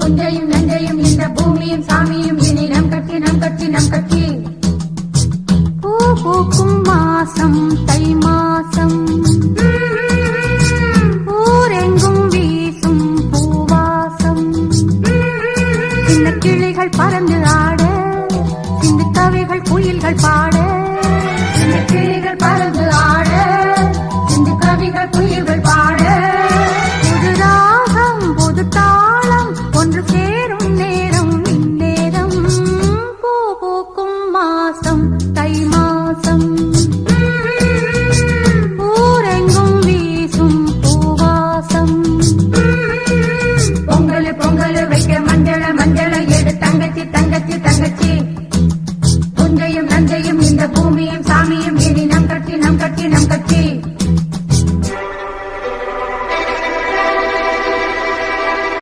புஞ்சையும் நஞ்சையும் இந்த பூமியும் சாமியும் இனி நம் கட்சி நம் கட்சி நம் கட்சி. பூ பூக்கும் மாசம் தை மாசம், ஊரெங்கும் வீசும் பூவாசம். சின்ன கிளிகள் பறந்து ஆட, சிந்து கவிகள் குயில்கள் பாட, சின்ன கிளிகள் பறந்து ஆட,